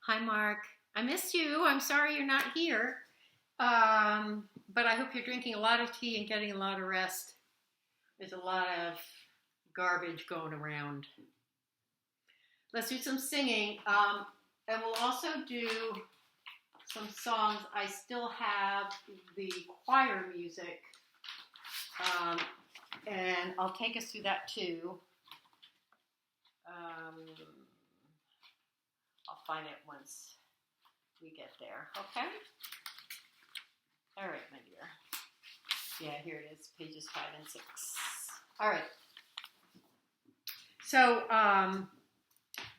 Hi, Mark. I missed you. I'm sorry you're not here. But I hope you're drinking a lot of tea and getting a lot of rest. There's a lot of garbage going around. Let's do some singing. And we'll also do some songs. I still have the choir music. And I'll take us through that too. I'll find it once we get there. Okay? All right, my dear. Yeah, here it is, pages 5 and 6. All right. So,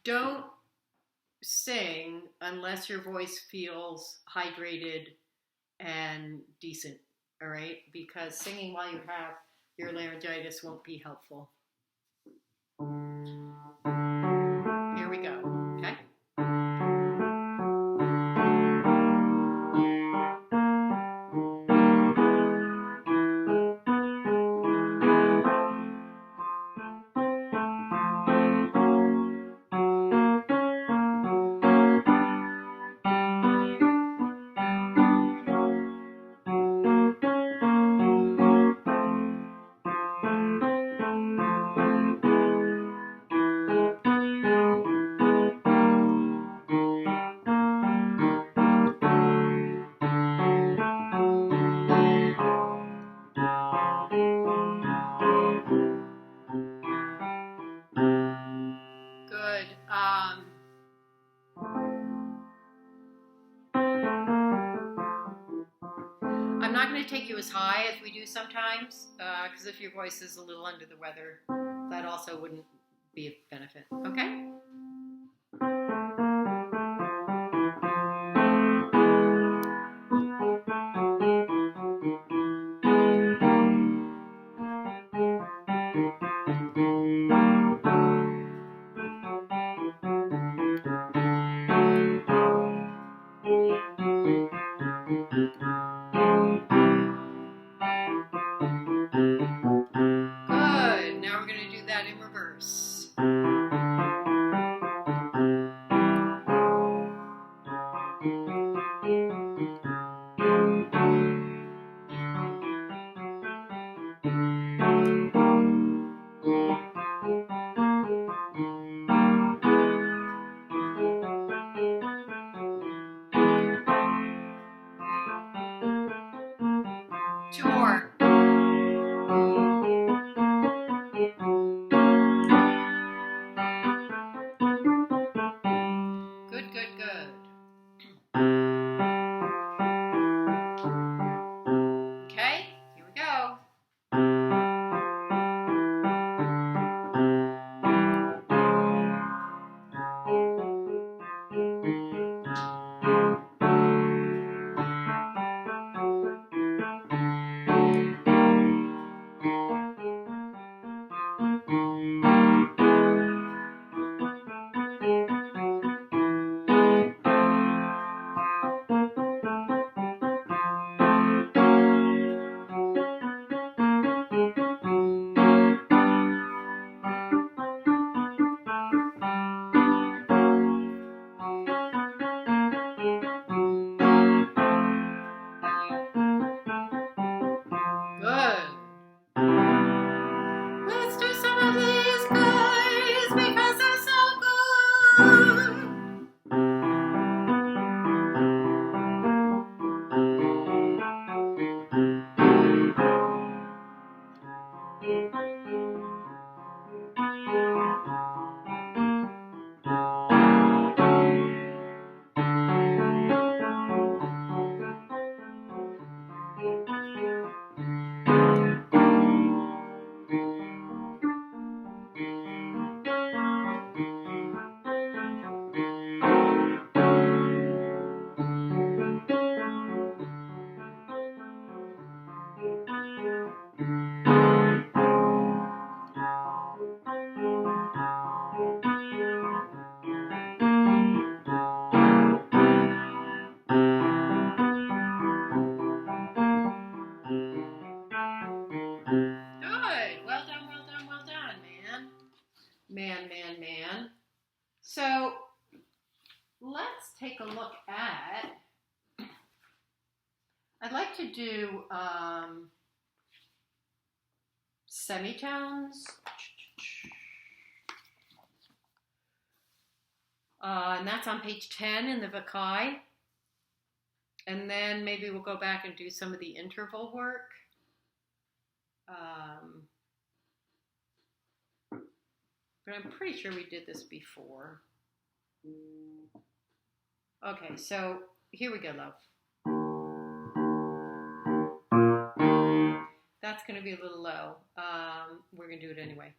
don't sing unless your voice feels hydrated and decent, all right? Because singing while you have your laryngitis won't be helpful. Here we go, okay? Good. I'm not going to take you as high as we do sometimes, because if your voice is a little under the weather, that also wouldn't be a benefit. Okay? Good. Now we're going to do that in reverse. let's take a look at, I'd like to do semitones. And that's on page 10 in the Vakai. And then maybe we'll go back and do some of the interval work. But I'm pretty sure we did this before. Okay, so here we go, love. That's going to be a little low. We're going to do it anyway.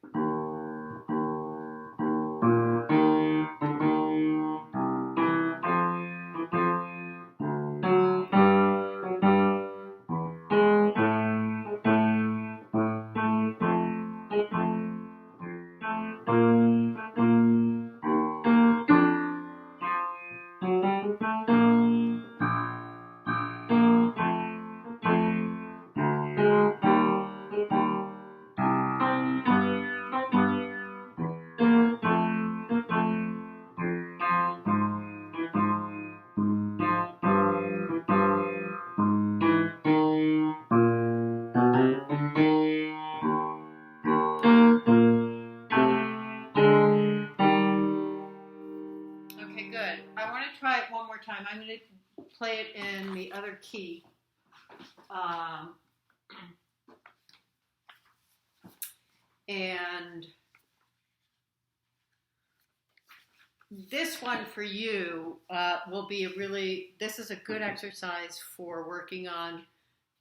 Time. I'm going to play it in the other key. And this one for you will be this is a good exercise for working on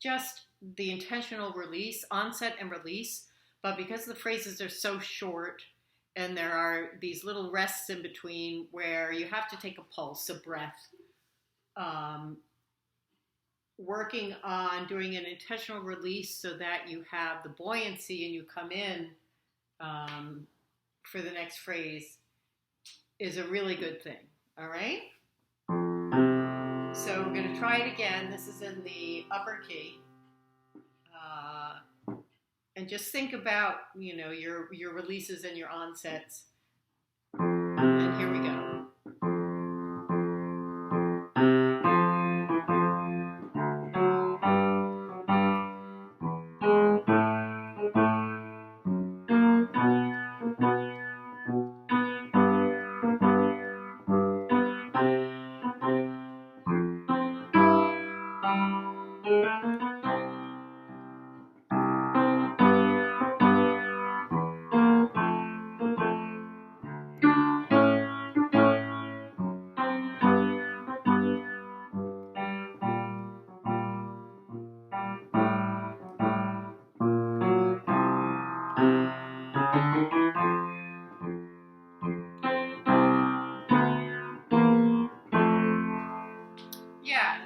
just the intentional release, onset and release. But because the phrases are so short, and there are these little rests in between where you have to take a pulse, a breath. Working on doing an intentional release so that you have the buoyancy and you come in for the next phrase is a really good thing. All right? So we're going to try it again. This is in the upper key. And just think about, your releases and your onsets. And here we go.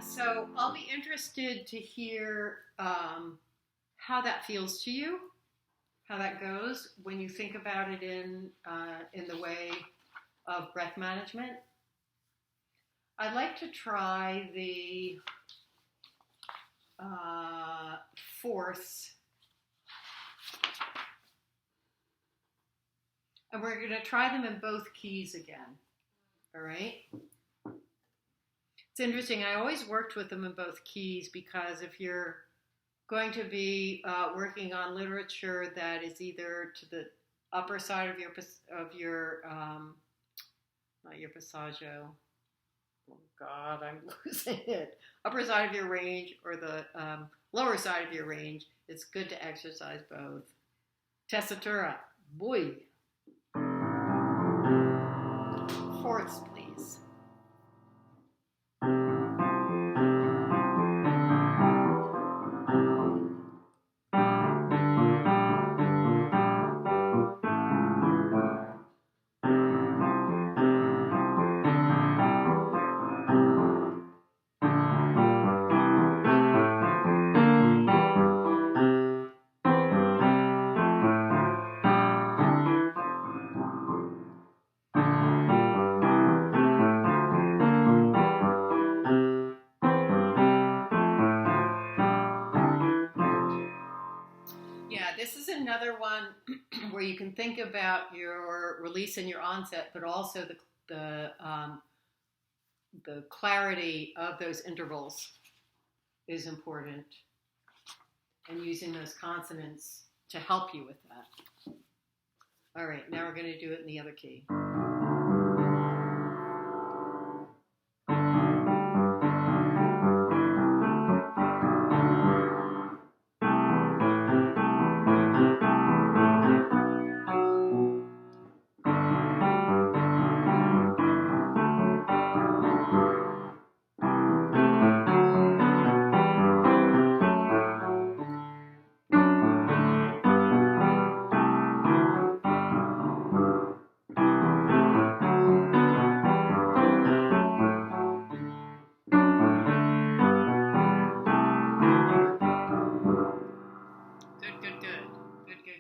So I'll be interested to hear how that feels to you, how that goes when you think about it in the way of breath management. I'd like to try the fourths. And we're going to try them in both keys again. All right? It's interesting. I always worked with them in both keys because if you're going to be working on literature that is either to the upper side of your not your passaggio. Oh God, I'm losing it. Upper side of your range or the lower side of your range. It's good to exercise both. Tessitura, boy. Fourths, please. This is another one where you can think about your release and your onset, but also the the clarity of those intervals is important, and using those consonants to help you with that. All right, now we're going to do it in the other key.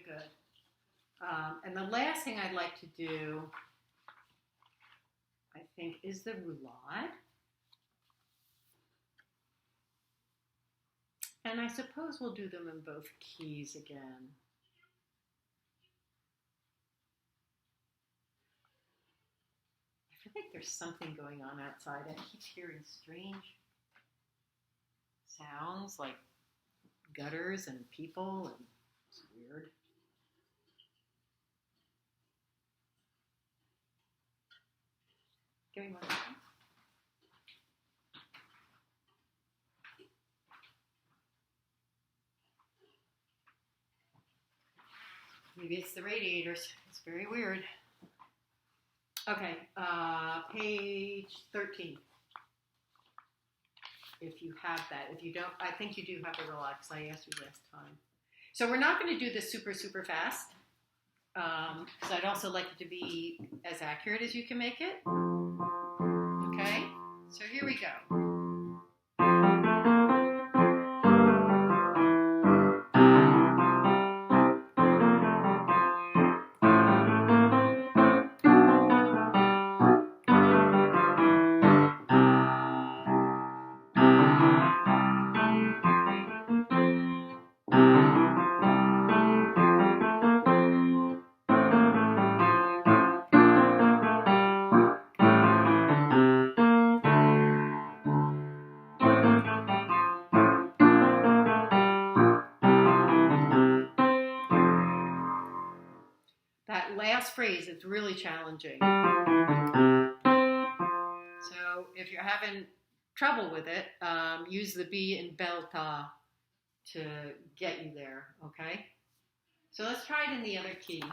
Good. And the last thing I'd like to do, I think, is the roulade. And I suppose we'll do them in both keys again. I feel like there's something going on outside. I keep hearing strange sounds like gutters and people, and it's weird. Give me one second. Maybe it's the radiators. It's very weird. Okay, page 13. If you have that. If you don't, I think you do have the relax. I asked you last time. So we're not going to do this super, super fast. Because I'd also like it to be as accurate as you can make it. Okay, so here we go. That last phrase is really challenging. So if you're having trouble with it, use the B in belta to get you there, okay? So let's try it in the other key.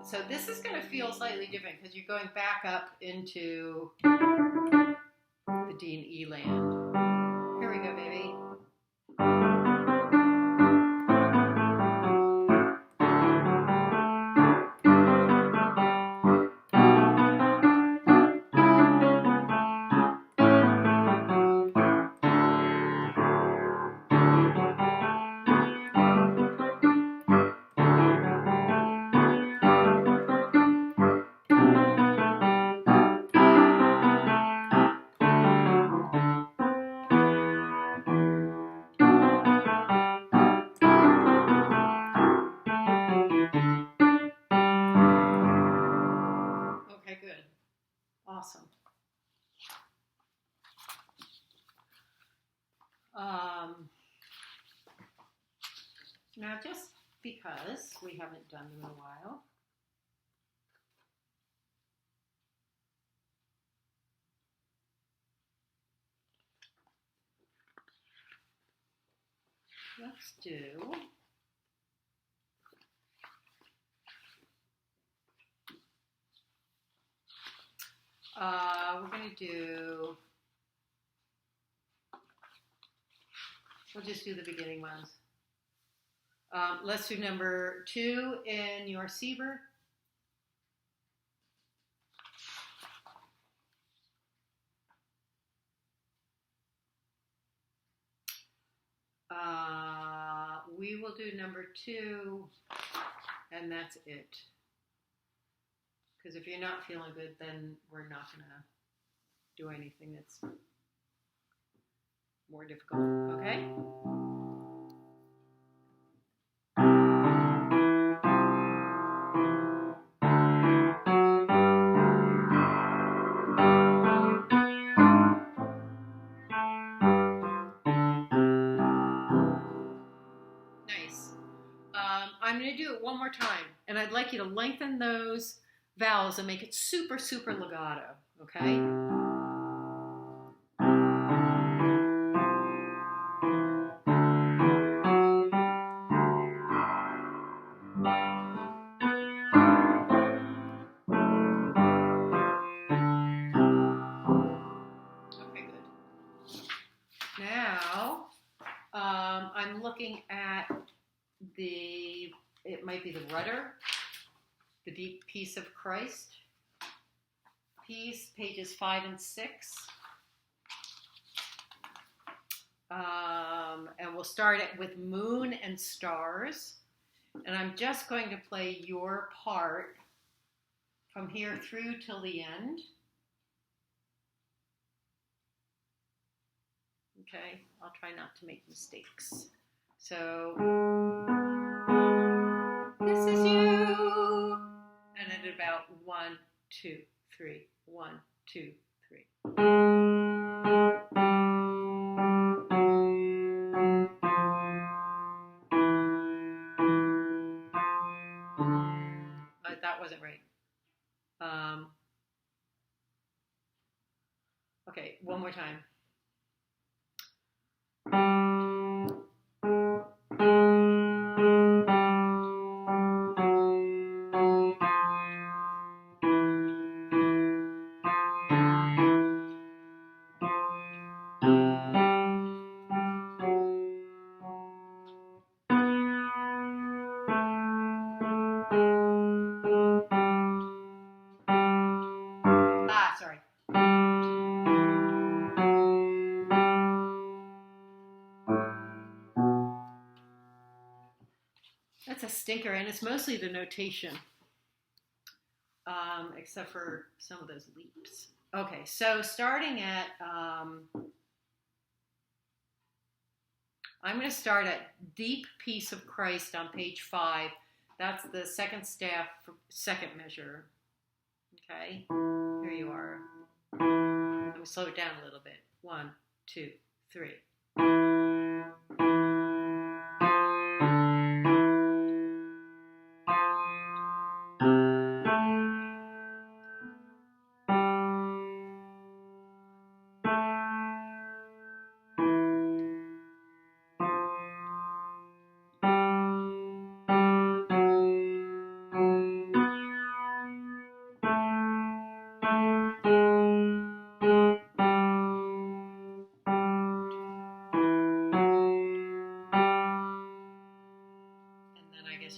So this is going to feel slightly different because you're going back up into the D and E land. Here we go, baby. Awesome. Now, just because we haven't done them in a while, let's do we're going to do, we'll just do the beginning ones. Let's do number 2 in your Sieber. We will do number 2, and that's it. Because if you're not feeling good, then we're not going to do anything that's more difficult, okay? And I'd like you to lengthen those vowels and make it super, super legato, okay? Okay, good. Now, I'm looking at it might be the rudder, the deep peace of Christ piece, pages 5 and 6. And we'll start it with moon and stars. And I'm just going to play your part from here through till the end. Okay, I'll try not to make mistakes. So, this is you. And at about 1, 2, 3, 1, 2, 3. That wasn't right. Okay, one more time. Sorry. That's a stinker, and it's mostly the notation, except for some of those leaps. Okay, so starting at, I'm going to start at Deep Peace of Christ on page 5. That's the second staff, second measure. Okay, here you are. Let me slow it down a little bit. 1, 2, 3.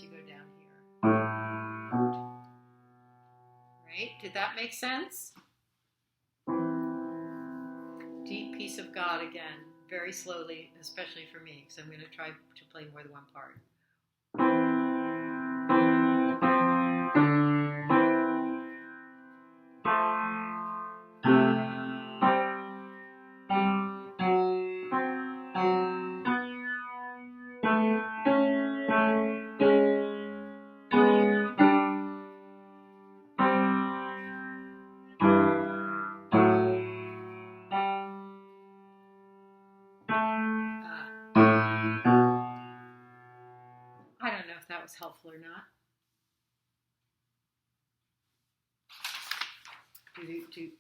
You go down here. Right? Did that make sense? Deep peace of God again, very slowly, especially for me, because I'm going to try to play more than one part. I don't know if that was helpful or not.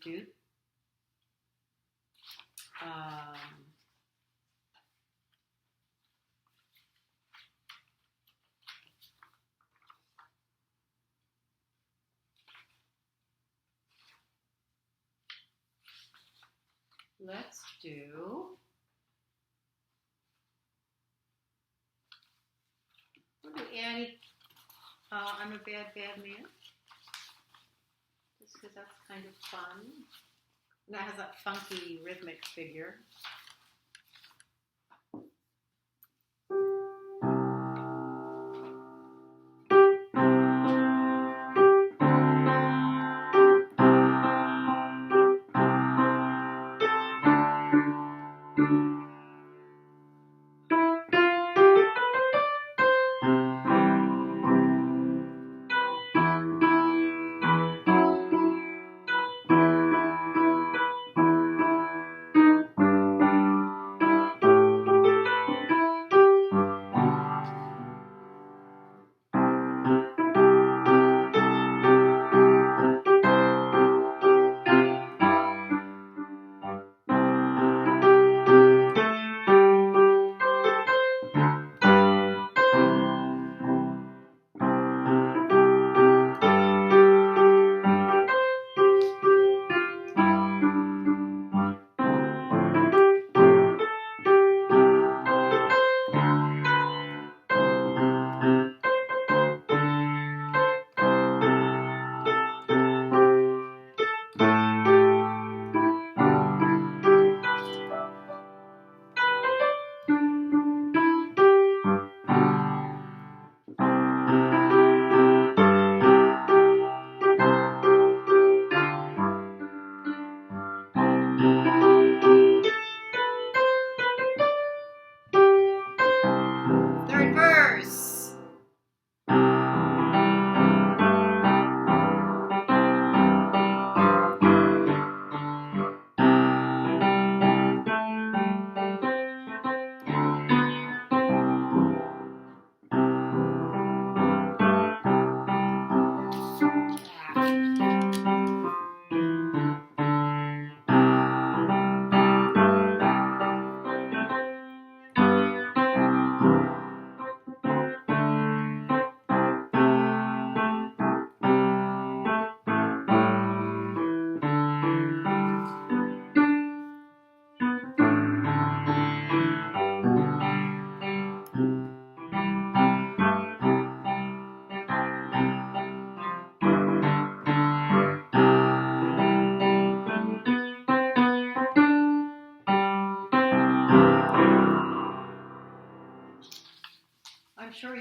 Do. Let's do. We'll do Annie. I'm a bad, bad man. Just because that's kind of fun. And that has that funky rhythmic figure.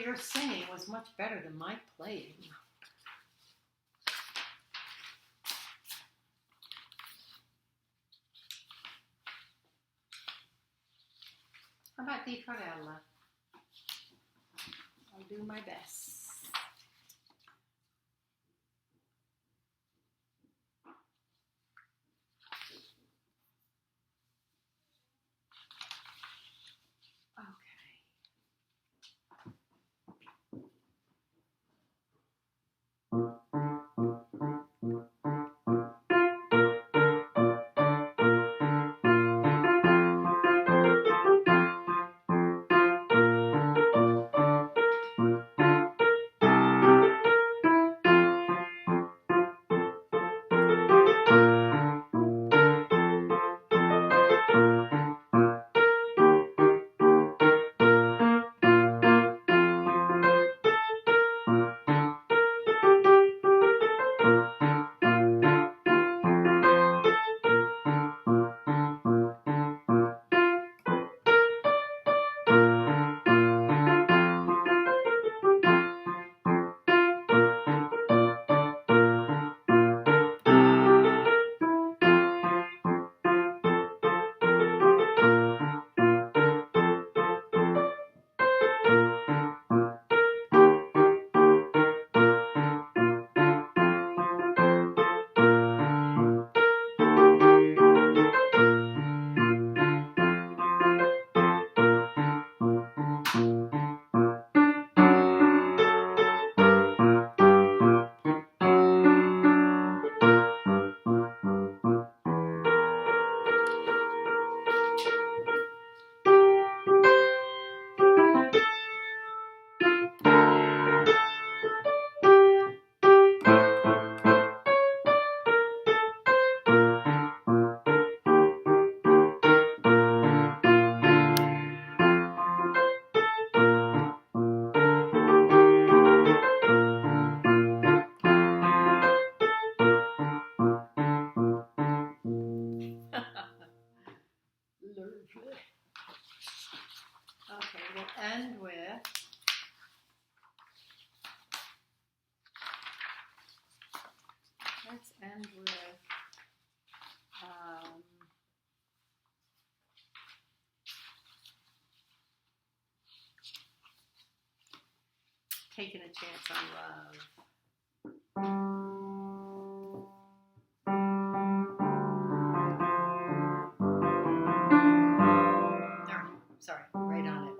your singing was much better than my playing. How about Di Farella? I'll do my best. Okay, we'll end with let's end with taking a chance on love. Sorry, right on it.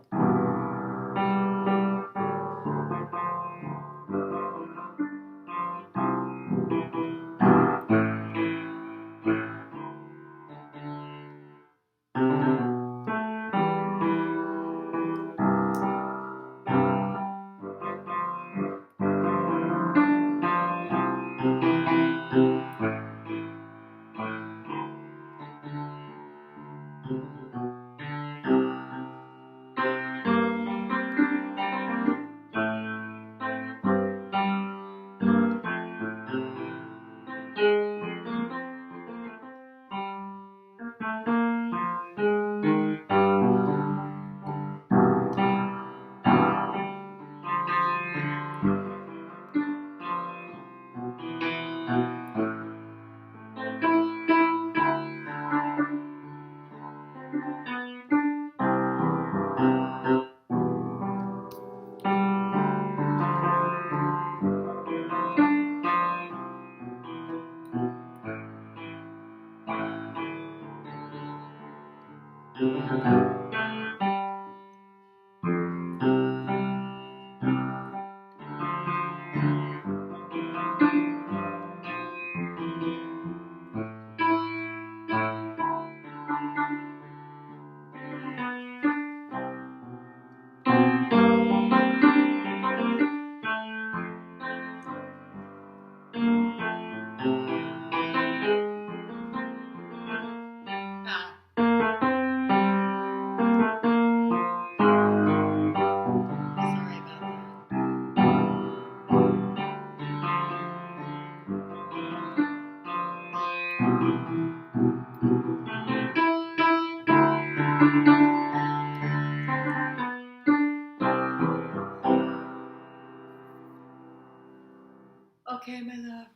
Okay, my love.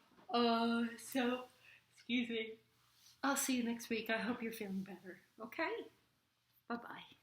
Excuse me. I'll see you next week. I hope you're feeling better. Okay? Bye-bye.